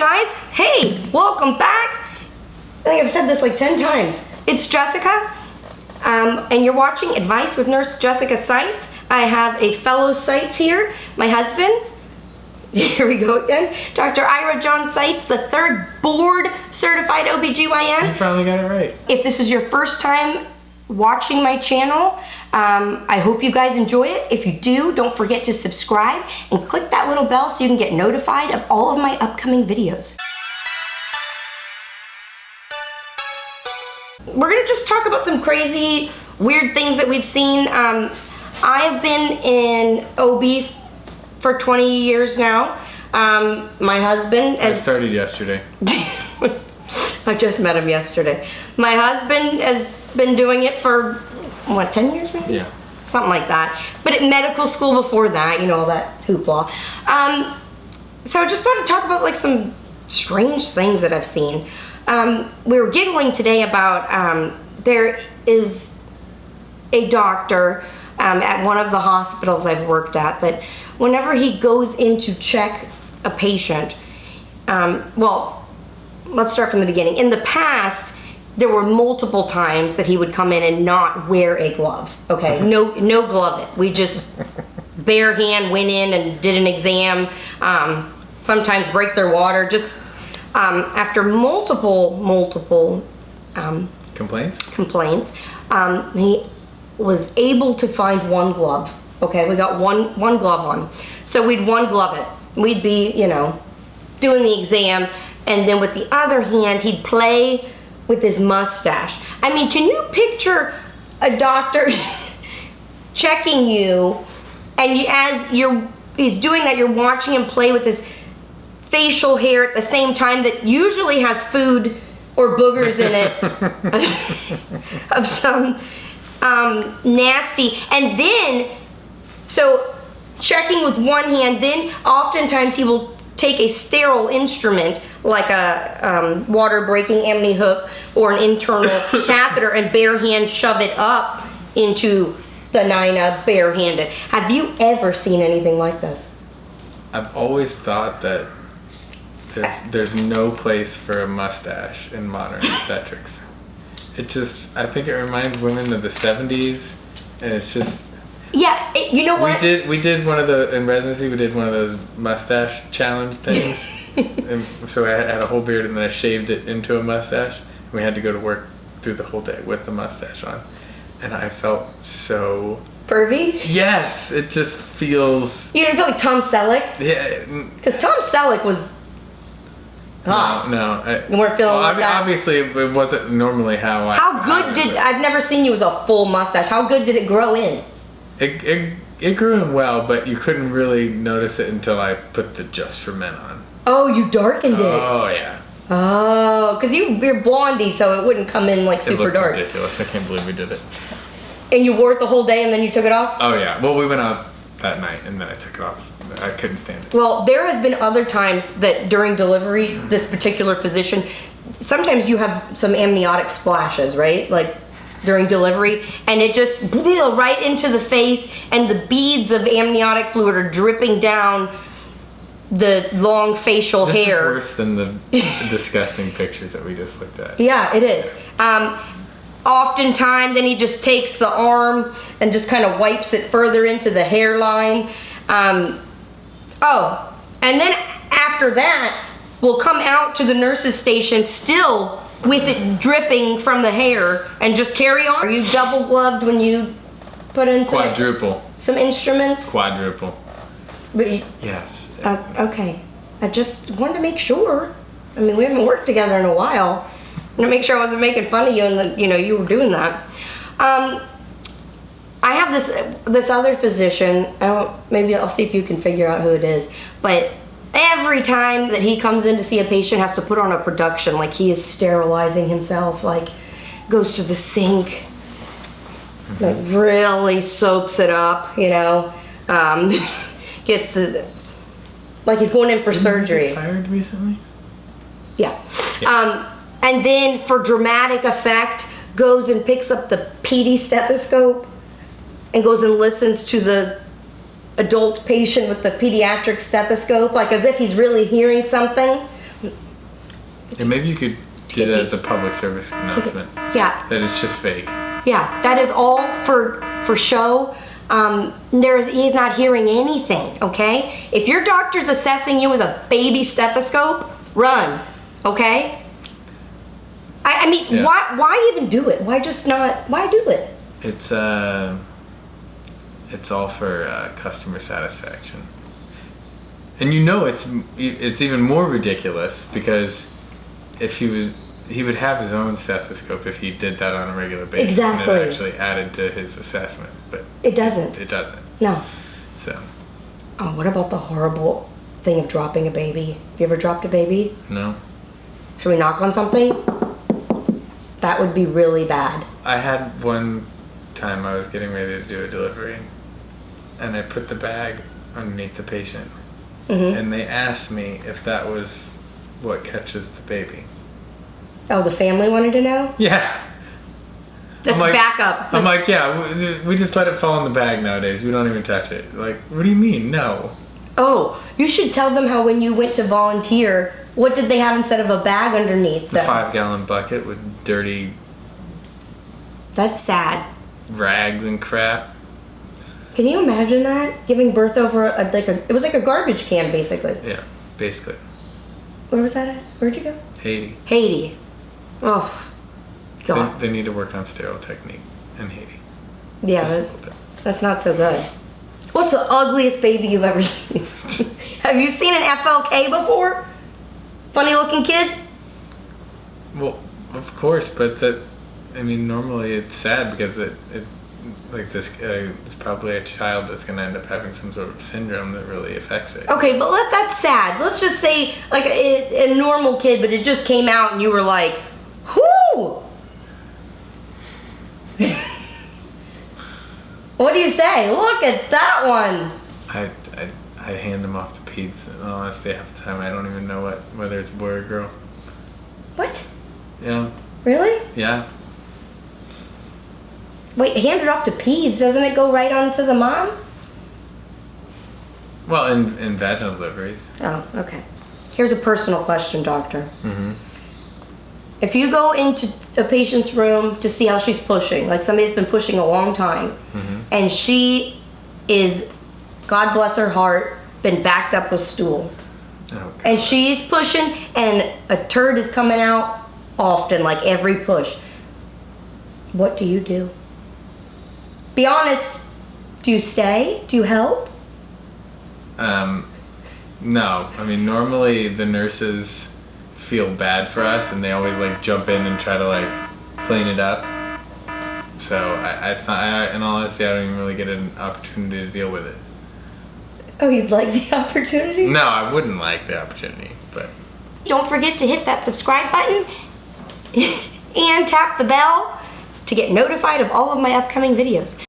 guys. Hey, welcome back. I think I've said this like 10 times. It's Jessica, and you're watching Advice with Nurse Jessica Seitz. I have a fellow Seitz here, my husband. Here we go again. Dr. Ira John Seitz, the third board certified OBGYN. You finally got it right. If this is your first time watching my channel, I hope you guys enjoy it. If you do, don't forget to subscribe and click that little bell so you can get notified of all of my upcoming videos. We're gonna just talk about some crazy, weird things that we've seen. I've been in OB for 20 years now. My husband... I started yesterday. I just met him yesterday. My husband has been doing it for, what, 10 years maybe? Yeah. Something like that. But at medical school before that, you know, all that hoopla. So I just thought to talk about like some strange things that I've seen. We were giggling today about there is a doctor at one of the hospitals I've worked at that whenever he goes in to check a patient, well, let's start from the beginning. In the past, there were multiple times that he would come in and not wear a glove. Okay, no glove it. We just bare hand went in and did an exam. Sometimes break their water. Just after multiple complaints, he was able to find one glove. Okay, we got one glove on. So we'd one glove it. We'd be, you know, doing the exam, and then with the other hand, he'd play with his mustache. I mean, can you picture a doctor checking you, and he's doing that, you're watching him play with his facial hair at the same time that usually has food or boogers in it of some nasty, and then, so checking with one hand, then oftentimes he will take a sterile instrument like a water breaking amniotic hook or an internal catheter and bare hand shove it up into the nina barehanded. Have you ever seen anything like this? I've always thought that there's no place for a mustache in modern obstetrics. I think it reminds women of the 70s, and it's just... Yeah, you know what? We did one of in residency, we did one of those mustache challenge things. And so I had a whole beard and then I shaved it into a mustache. And we had to go to work through the whole day with the mustache on. And I felt so... Pervy? Yes, it just feels... You didn't feel like Tom Selleck? Yeah. Because Tom Selleck was... hot. No. You weren't feeling like that? Obviously, it wasn't normally how I've never seen you with a full mustache. How good did it grow in? It grew in well, but you couldn't really notice it until I put the Just for Men on. Oh, you darkened it. Oh, yeah. Oh, because you're blondie, so it wouldn't come in like super dark. It looked ridiculous. I can't believe we did it. And you wore it the whole day and then you took it off? Oh, yeah. Well, we went out that night and then I took it off. I couldn't stand it. Well, there has been other times that during delivery, this particular physician, sometimes you have some amniotic splashes, right? Like during delivery, and it just blew right into the face, and the beads of amniotic fluid are dripping down the long facial hair. This is worse than the disgusting pictures that we just looked at. Yeah, it is. Oftentimes, then he just takes the arm and just kind of wipes it further into the hairline. Oh, and then after that, we'll come out to the nurse's station still with it dripping from the hair and just carry on. Are you double gloved when you put in some instruments? Quadruple. But yes. Okay. I just wanted to make sure. I mean, we haven't worked together in a while. I want to make sure I wasn't making fun of you and that, you know, you were doing that. I have this other physician. Maybe I'll see if you can figure out who it is. But every time that he comes in to see a patient, has to put on a production, like he is sterilizing himself, like goes to the sink, like really soaps it up, you know, gets like he's going in for surgery. He fired recently? Yeah. And then for dramatic effect, goes and picks up the PD stethoscope and goes and listens to the adult patient with the pediatric stethoscope, like as if he's really hearing something. And maybe you could do that as a public service announcement. Yeah. That it's just fake. Yeah, that is all for show. He's not hearing anything, okay? If your doctor's assessing you with a baby stethoscope, run, okay? I mean, Yeah. why even do it? Why do it? It's all for customer satisfaction. And you know it's even more ridiculous because if he would have his own stethoscope if he did that on a regular basis. Exactly. And it actually added to his assessment, but It doesn't. It doesn't. No. So. Oh, what about the horrible thing of dropping a baby? Have you ever dropped a baby? No. Should we knock on something? That would be really bad. I had one time I was getting ready to do a delivery, and I put the bag underneath the patient, and they asked me if that was what catches the baby. Oh, the family wanted to know? Yeah. That's backup. I'm like, yeah, we just let it fall in the bag nowadays. We don't even touch it. Like, what do you mean? No. Oh, you should tell them how when you went to volunteer, what did they have instead of a bag underneath? The 5-gallon bucket with dirty That's sad. rags and crap. Can you imagine that? Giving birth over it was like a garbage can, basically. Yeah, basically. Where was that at? Where'd you go? Haiti. Haiti. Oh, God. They need to work on sterile technique in Haiti. Yeah, Just a little bit. that's not so good. What's the ugliest baby you've ever seen? Have you seen an FLK before? Funny looking kid? Well, of course, but normally it's sad because it's probably a child that's going to end up having some sort of syndrome that really affects it. Okay, but that's sad. Let's just say like a normal kid, but it just came out and you were like, whoo! What do you say? Look at that one. I hand them off to peds. In all honesty, half the time I don't even know whether it's a boy or girl. What? Yeah. Really? Yeah. Wait, hand it off to peds. Doesn't it go right on to the mom? Well, in vaginal deliveries. Oh, okay. Here's a personal question, doctor. Mm-hmm. If you go into a patient's room to see how she's pushing, like somebody's been pushing a long time, and she is, God bless her heart, been backed up with stool. Oh, And she's pushing, and a turd is coming out often, like every push. What do you do? Be honest. Do you stay? Do you help? No. I mean, normally the nurses feel bad for us, and they always like jump in and try to like clean it up. So in all honesty, I don't even really get an opportunity to deal with it. Oh, you'd like the opportunity? No, I wouldn't like the opportunity, but. Don't forget to hit that subscribe button and tap the bell to get notified of all of my upcoming videos.